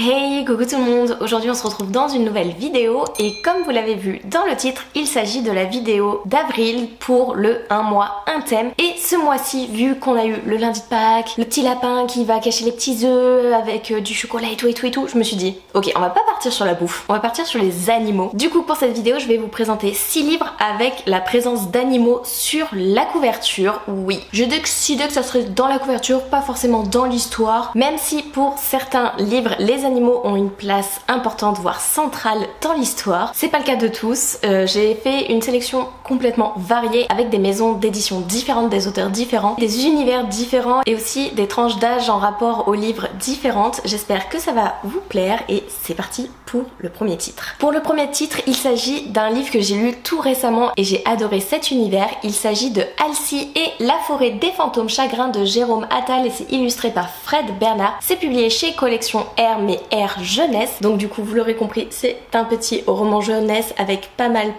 Hey, coucou tout le monde, aujourd'hui on se retrouve dans une nouvelle vidéo et comme vous l'avez vu dans le titre, il s'agit de la vidéo d'avril pour le 1 mois, un thème. Et ce mois-ci, vu qu'on a eu le lundi de Pâques, le petit lapin qui va cacher les petits œufs avec du chocolat et tout, je me suis dit, ok, on va pas partir sur la bouffe, on va partir sur les animaux. Du coup pour cette vidéo, je vais vous présenter 6 livres avec la présence d'animaux sur la couverture. Oui, j'ai décidé que ça serait dans la couverture, pas forcément dans l'histoire, même si pour certains livres, les animaux ont une place importante, voire centrale dans l'histoire. C'est pas le cas de tous. J'ai fait une sélection complètement variée avec des maisons d'édition différentes, des auteurs différents, des univers différents et aussi des tranches d'âge en rapport aux livres différentes. J'espère que ça va vous plaire et c'est parti pour le premier titre. Pour le premier titre, il s'agit d'un livre que j'ai lu tout récemment et j'ai adoré cet univers. Il s'agit de Alcy et la forêt des fantômes chagrins de Jérôme Attal et c'est illustré par Fred Bernard. C'est publié chez Collection R, mais R jeunesse. Donc du coup, vous l'aurez compris, c'est un petit roman jeunesse avec pas mal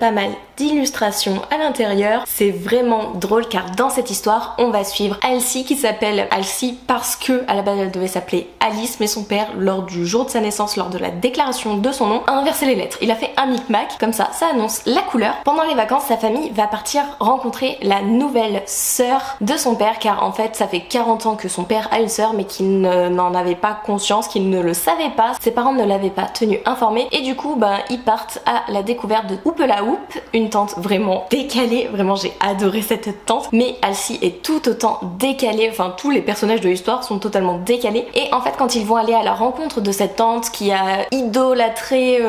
d'illustrations à l'intérieur. C'est vraiment drôle car dans cette histoire, on va suivre Alcy qui s'appelle Alcy parce que à la base elle devait s'appeler Alice, mais son père, lors du jour de sa naissance, lors de la déclaration de son nom, a inversé les lettres. Il a fait un micmac, comme ça annonce la couleur. Pendant les vacances, sa famille va partir rencontrer la nouvelle sœur de son père car en fait, ça fait 40 ans que son père a une sœur mais qu'il n'en avait pas conscience, qu'il ne le savait pas. Ses parents ne l'avaient pas tenu informé et du coup, ils partent à la découverte de Houpela Houp, une tante vraiment décalée. Vraiment, j'ai adoré cette tante, mais Alcy est tout autant décalée. Enfin, tous les personnages de l'histoire sont totalement décalés. Et en fait, quand ils vont aller à la rencontre de cette tante qui a idolâtré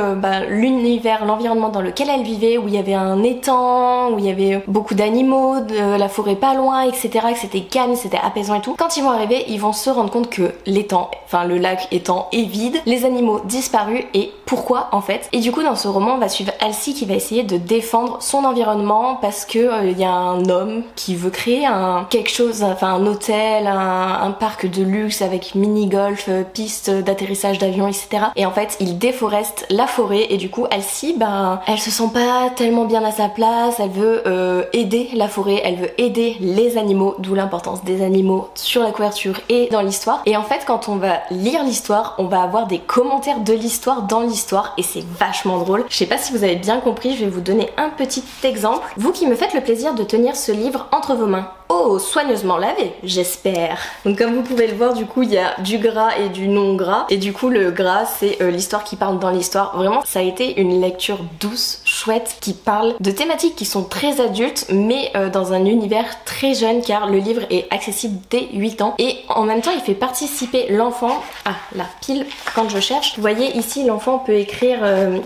l'univers, l'environnement dans lequel elle vivait, où il y avait un étang, où il y avait beaucoup d'animaux, de la forêt pas loin, etc., que c'était calme, c'était apaisant et tout. Quand ils vont arriver, ils vont se rendre compte que l'étang, enfin le lac étant est vide, les animaux disparus et pourquoi en fait. Et du coup dans ce roman on va suivre Alcy qui va essayer de défendre son environnement parce que y a un homme qui veut créer quelque chose, enfin un hôtel, un parc de luxe avec mini-golf, piste d'atterrissage d'avion, etc. Et en fait il déforeste la forêt et du coup Alcy elle se sent pas tellement bien à sa place, elle veut aider la forêt, elle veut aider les animaux, d'où l'importance des animaux sur la couverture et dans l'histoire. Et en fait quand on va lire l'histoire, on va avoir des commentaires de l'histoire dans l'histoire et c'est vachement drôle. Je sais pas si vous avez bien compris, je vais vous donner un petit exemple. Vous qui me faites le plaisir de tenir ce livre entre vos mains. Oh, soigneusement lavé, j'espère. Donc comme vous pouvez le voir, du coup il y a du gras et du non gras. Et du coup le gras c'est l'histoire qui parle dans l'histoire. Vraiment ça a été une lecture douce, chouette, qui parle de thématiques qui sont très adultes mais dans un univers très jeune car le livre est accessible dès 8 ans. Et en même temps il fait participer l'enfant. Ah là, pile quand je cherche. Vous voyez ici l'enfant peut écrire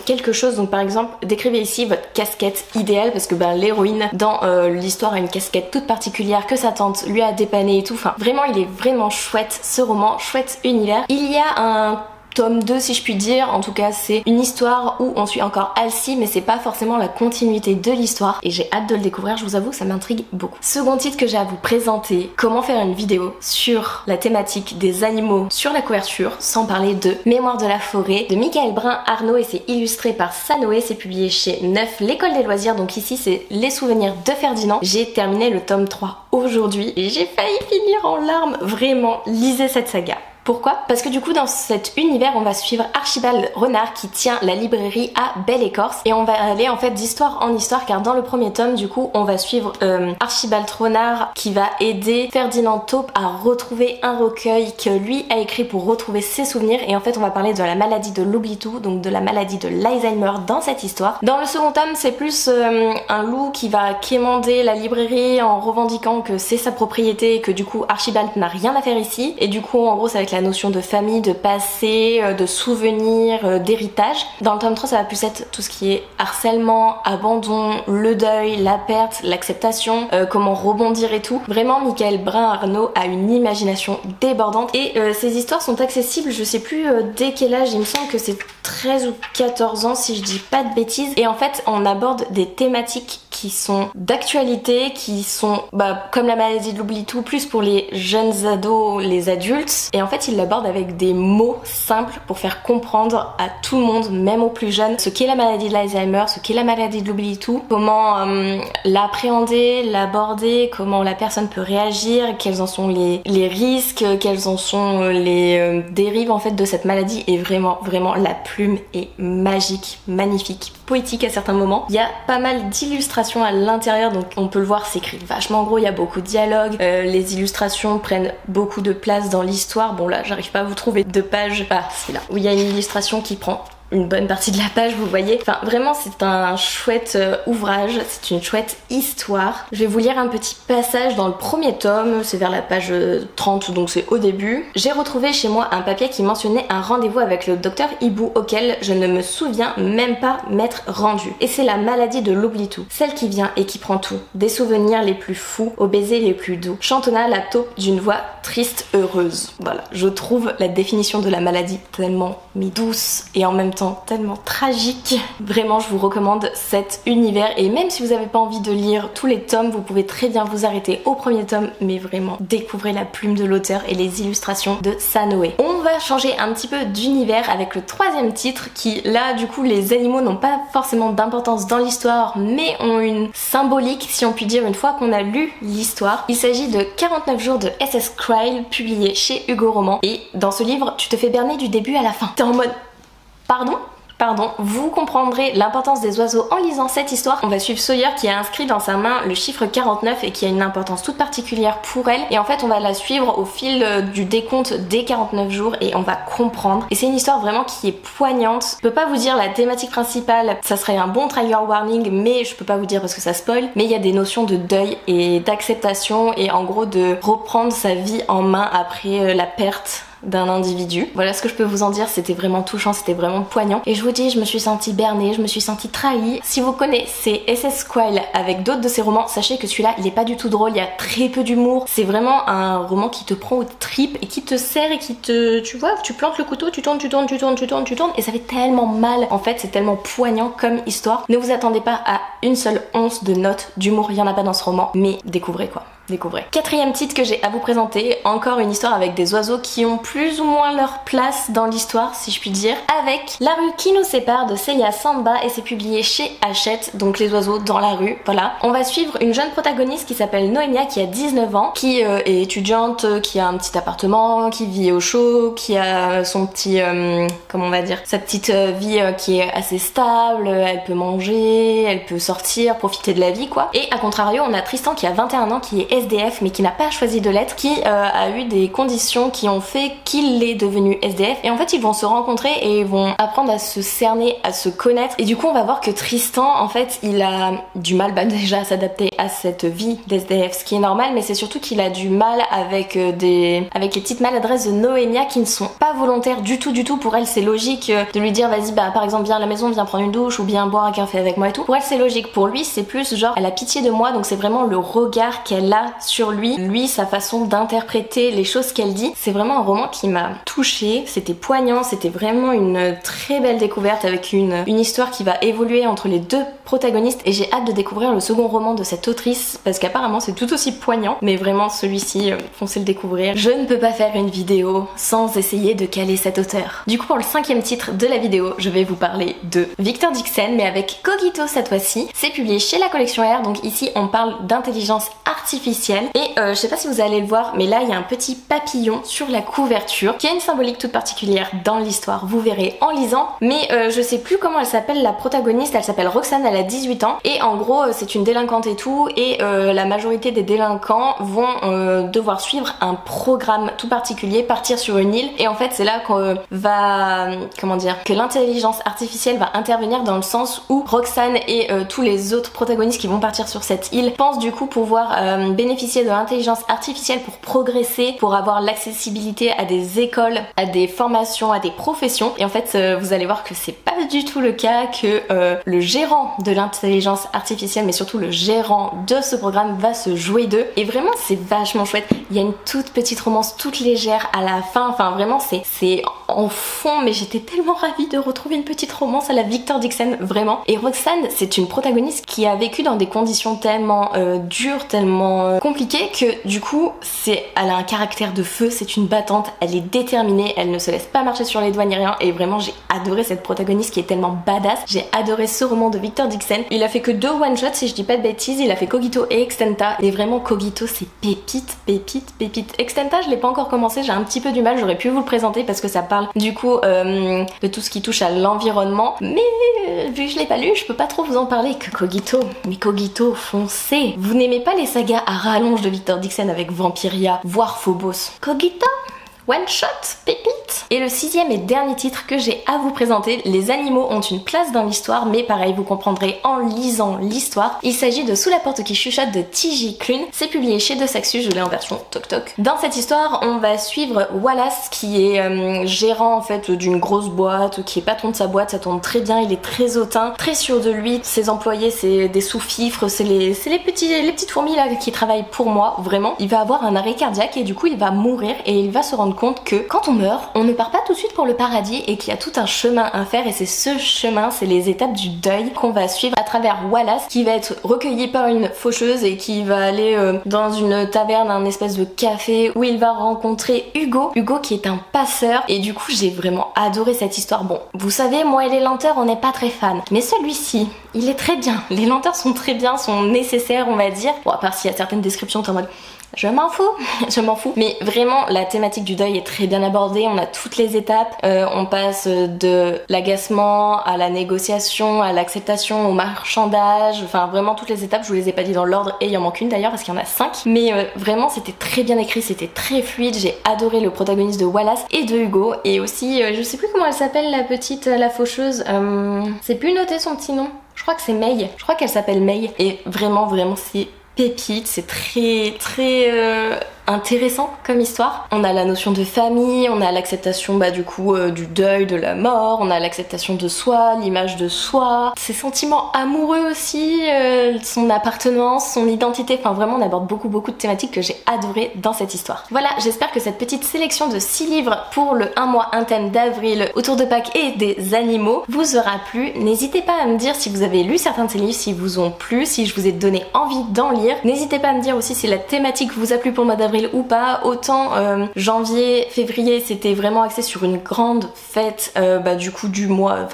quelque chose. Donc par exemple décrivez ici votre casquette idéale parce que l'héroïne dans l'histoire a une casquette toute particulière que sa tante lui a dépanné et tout. Enfin vraiment il est vraiment chouette ce roman, chouette univers. Il y a un tome 2 si je puis dire, en tout cas c'est une histoire où on suit encore Alcy mais c'est pas forcément la continuité de l'histoire et j'ai hâte de le découvrir, je vous avoue que ça m'intrigue beaucoup. Second titre que j'ai à vous présenter, comment faire une vidéo sur la thématique des animaux sur la couverture, sans parler de Mémoire de la forêt de Michael Brun-Arnaud et c'est illustré par Sanoé, c'est publié chez Neuf, l'école des loisirs, donc ici c'est les souvenirs de Ferdinand. J'ai terminé le tome 3 aujourd'hui et j'ai failli finir en larmes, vraiment lisez cette saga. Pourquoi? Parce que du coup dans cet univers on va suivre Archibald Renard qui tient la librairie à Belle-Écorce et on va aller en fait d'histoire en histoire car dans le premier tome du coup on va suivre Archibald Renard qui va aider Ferdinand Taupe à retrouver un recueil que lui a écrit pour retrouver ses souvenirs et en fait on va parler de la maladie de l'oubli-tout, donc de la maladie de l'Alzheimer dans cette histoire. Dans le second tome c'est plus un loup qui va quémander la librairie en revendiquant que c'est sa propriété et que du coup Archibald n'a rien à faire ici et du coup en gros c'est avec la notion de famille, de passé, de souvenirs, d'héritage. Dans le tome 3 ça va plus être tout ce qui est harcèlement, abandon, le deuil, la perte, l'acceptation, comment rebondir et tout. Vraiment Michael Brun-Arnaud a une imagination débordante et ces histoires sont accessibles, je sais plus dès quel âge, il me semble que c'est 13 ou 14 ans si je dis pas de bêtises, et en fait on aborde des thématiques qui sont d'actualité, qui sont comme la maladie de l'oubli tout, plus pour les jeunes ados, les adultes, et en fait il l'aborde avec des mots simples pour faire comprendre à tout le monde, même aux plus jeunes, ce qu'est la maladie de l'Alzheimer, ce qu'est la maladie de l'oubli tout, comment l'appréhender, l'aborder, comment la personne peut réagir, quels en sont les risques, quels en sont les dérives en fait de cette maladie. Et vraiment la plume est magique, magnifique, poétique à certains moments. Il y a pas mal d'illustrations à l'intérieur, donc on peut le voir, c'est écrit vachement gros, il y a beaucoup de dialogues, les illustrations prennent beaucoup de place dans l'histoire. Bon là j'arrive pas à vous trouver de page, c'est là où il y a une illustration qui prend une bonne partie de la page, vous voyez. Enfin vraiment c'est un chouette ouvrage, c'est une chouette histoire. Je vais vous lire un petit passage dans le premier tome, c'est vers la page 30, donc c'est au début. J'ai retrouvé chez moi un papier qui mentionnait un rendez-vous avec le docteur Hibou auquel je ne me souviens même pas m'être rendue. Et c'est la maladie de l'oubli tout, celle qui vient et qui prend tout, des souvenirs les plus fous aux baisers les plus doux, chantonna la taupe d'une voix triste heureuse. Voilà, je trouve la définition de la maladie tellement douce et en même temps tellement tragique. Vraiment je vous recommande cet univers, et même si vous n'avez pas envie de lire tous les tomes, vous pouvez très bien vous arrêter au premier tome, mais vraiment découvrez la plume de l'auteur et les illustrations de Sanoé. On va changer un petit peu d'univers avec le troisième titre qui là du coup les animaux n'ont pas forcément d'importance dans l'histoire mais ont une symbolique si on peut dire une fois qu'on a lu l'histoire. Il s'agit de 49 jours de SS Krail publié chez Hugo Roman, et dans ce livre tu te fais berner du début à la fin. T'es en mode Pardon, vous comprendrez l'importance des oiseaux en lisant cette histoire. On va suivre Sawyer qui a inscrit dans sa main le chiffre 49 et qui a une importance toute particulière pour elle. Et en fait on va la suivre au fil du décompte des 49 jours et on va comprendre. Et c'est une histoire vraiment qui est poignante. Je peux pas vous dire la thématique principale, ça serait un bon trigger warning, mais je peux pas vous dire parce que ça spoil. Mais il y a des notions de deuil et d'acceptation et en gros de reprendre sa vie en main après la perte d'un individu. Voilà ce que je peux vous en dire, c'était vraiment touchant, c'était vraiment poignant. Et je vous dis, je me suis sentie bernée, je me suis sentie trahie. Si vous connaissez SS Krail avec d'autres de ses romans, sachez que celui-là, il est pas du tout drôle, il y a très peu d'humour. C'est vraiment un roman qui te prend aux tripes et qui te serre et qui te... Tu vois, tu plantes le couteau, tu tournes et ça fait tellement mal. En fait, c'est tellement poignant comme histoire. Ne vous attendez pas à une seule once de note d'humour, il y en a pas dans ce roman, mais découvrez quoi. Découvrez. Quatrième titre que j'ai à vous présenter, encore une histoire avec des oiseaux qui ont plus ou moins leur place dans l'histoire si je puis dire, avec La rue qui nous sépare de Celia Samba, et c'est publié chez Hachette, donc les oiseaux dans la rue, voilà. On va suivre une jeune protagoniste qui s'appelle Noémia qui a 19 ans, qui est étudiante, qui a un petit appartement, qui vit au chaud, qui a son petit, comment on va dire, sa petite vie qui est assez stable, elle peut manger, elle peut sortir, profiter de la vie quoi. Et à contrario on a Tristan qui a 21 ans, qui est SDF mais qui n'a pas choisi de l'être, qui a eu des conditions qui ont fait qu'il est devenu SDF, et en fait ils vont se rencontrer et ils vont apprendre à se cerner, à se connaître, et du coup on va voir que Tristan en fait il a du mal déjà à s'adapter à cette vie d'SDF, ce qui est normal, mais c'est surtout qu'il a du mal avec les petites maladresses de Noémia qui ne sont pas volontaires du tout pour elle. C'est logique de lui dire vas-y par exemple viens à la maison, viens prendre une douche ou bien boire un café avec moi et tout. Pour elle c'est logique, pour lui c'est plus genre elle a pitié de moi, donc c'est vraiment le regard qu'elle a sur lui, sa façon d'interpréter les choses qu'elle dit. C'est vraiment un roman qui m'a touchée, c'était poignant, c'était vraiment une très belle découverte avec une histoire qui va évoluer entre les deux protagonistes, et j'ai hâte de découvrir le second roman de cette autrice parce qu'apparemment c'est tout aussi poignant, mais vraiment celui-ci, foncez le découvrir. Je ne peux pas faire une vidéo sans essayer de caler cet auteur. Du coup pour le cinquième titre de la vidéo, je vais vous parler de Victor Dixon mais avec Cogito cette fois-ci. C'est publié chez la collection R, donc ici on parle d'intelligence artificielle, et je sais pas si vous allez le voir mais là il y a un petit papillon sur la couverture qui a une symbolique toute particulière dans l'histoire, vous verrez en lisant, mais je sais plus comment elle s'appelle la protagoniste, elle s'appelle Roxane, elle a 18 ans et en gros c'est une délinquante et tout, et la majorité des délinquants vont devoir suivre un programme tout particulier, partir sur une île, et en fait c'est là qu'on va, comment dire, que l'intelligence artificielle va intervenir dans le sens où Roxane et tous les autres protagonistes qui vont partir sur cette île pensent du coup pouvoir bénéficier de l'intelligence artificielle pour progresser, pour avoir l'accessibilité à des écoles, à des formations, à des professions, et en fait vous allez voir que c'est pas du tout le cas, que le gérant de l'intelligence artificielle mais surtout le gérant de ce programme va se jouer d'eux, et vraiment c'est vachement chouette. Il y a une toute petite romance toute légère à la fin, enfin vraiment c'est en fond, mais j'étais tellement ravie de retrouver une petite romance à la Victor Dixon, vraiment. Et Roxane, c'est une protagoniste qui a vécu dans des conditions tellement dures, tellement compliquées que du coup, elle a un caractère de feu, c'est une battante, elle est déterminée, elle ne se laisse pas marcher sur les doigts ni rien. Et vraiment, j'ai adoré cette protagoniste qui est tellement badass. J'ai adoré ce roman de Victor Dixon. Il a fait que 2 one-shots, si je dis pas de bêtises. Il a fait Cogito et Extenta. Et vraiment, Cogito, c'est pépite, pépite, pépite. Extenta, je l'ai pas encore commencé, j'ai un petit peu du mal, j'aurais pu vous le présenter parce que ça parle du coup de tout ce qui touche à l'environnement. Mais vu que je l'ai pas lu, je peux pas trop vous en parler que Cogito. Mais Cogito, foncez. Vous n'aimez pas les sagas à rallonge de Victor Dixon avec Vampiria, voire Phobos? Cogito, one shot, pépite. Et le 6e et dernier titre que j'ai à vous présenter, les animaux ont une place dans l'histoire, mais pareil, vous comprendrez en lisant l'histoire. Il s'agit de Sous la porte qui chuchote de T.J. Klune. C'est publié chez De Saxus, je l'ai en version toc toc. Dans cette histoire, on va suivre Wallace qui est gérant en fait d'une grosse boîte, qui est patron de sa boîte, ça tourne très bien, il est très hautain, très sûr de lui. Ses employés, c'est des sous-fifres, c'est les petites fourmis là qui travaillent pour moi, vraiment. Il va avoir un arrêt cardiaque et du coup il va mourir et il va se rendre compte que quand on meurt, on ne part pas tout de suite pour le paradis et qu'il y a tout un chemin à faire, et c'est ce chemin, c'est les étapes du deuil qu'on va suivre à travers Wallace qui va être recueilli par une faucheuse et qui va aller dans une taverne, un espèce de café où il va rencontrer Hugo qui est un passeur. Et du coup j'ai vraiment adoré cette histoire. Bon, vous savez, moi et les lenteurs on n'est pas très fan, mais celui-ci il est très bien, les lenteurs sont très bien, sont nécessaires on va dire. Bon, à part s'il y a certaines descriptions t'es en mode je m'en fous, je m'en fous. Mais vraiment, la thématique du deuil est très bien abordée. On a toutes les étapes. On passe de l'agacement à la négociation, à l'acceptation, au marchandage. Enfin, vraiment toutes les étapes. Je vous les ai pas dit dans l'ordre et il en manque une d'ailleurs parce qu'il y en a 5. Mais vraiment, c'était très bien écrit, c'était très fluide. J'ai adoré le protagoniste de Wallace et de Hugo. Et aussi, je sais plus comment elle s'appelle, la petite, la faucheuse. C'est plus noté son petit nom. Je crois que c'est May. Je crois qu'elle s'appelle May. Et vraiment, c'est pépite, c'est très intéressant comme histoire. On a la notion de famille, on a l'acceptation du coup du deuil, de la mort, on a l'acceptation de soi, l'image de soi, ses sentiments amoureux aussi, son appartenance, son identité, enfin vraiment on aborde beaucoup de thématiques que j'ai adoré dans cette histoire. Voilà, j'espère que cette petite sélection de 6 livres pour le 1 mois, un thème d'avril autour de Pâques et des animaux vous aura plu. N'hésitez pas à me dire si vous avez lu certains de ces livres, si vous ont plu, si je vous ai donné envie d'en lire. N'hésitez pas à me dire aussi si la thématique vous a plu pour le mois d'avril ou pas. Autant janvier, février c'était vraiment axé sur une grande fête du coup du mois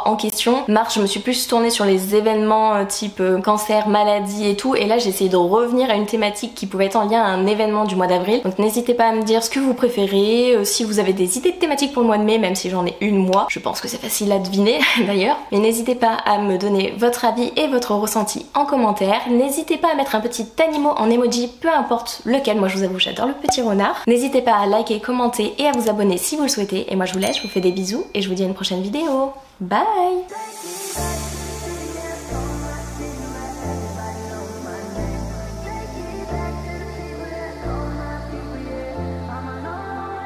en question. Mars je me suis plus tournée sur les événements type cancer, maladie et tout, et là j'ai essayé de revenir à une thématique qui pouvait être en lien à un événement du mois d'avril. Donc n'hésitez pas à me dire ce que vous préférez, si vous avez des idées de thématiques pour le mois de mai, même si j'en ai une moi. Je pense que c'est facile à deviner d'ailleurs. Mais n'hésitez pas à me donner votre avis et votre ressenti en commentaire. N'hésitez pas à mettre un petit animal en emoji, peu importe lequel. Moi je vous avoue j'adore le petit renard. N'hésitez pas à liker, commenter et à vous abonner si vous le souhaitez. Et moi je vous laisse, je vous fais des bisous et je vous dis à une prochaine vidéo. Bye!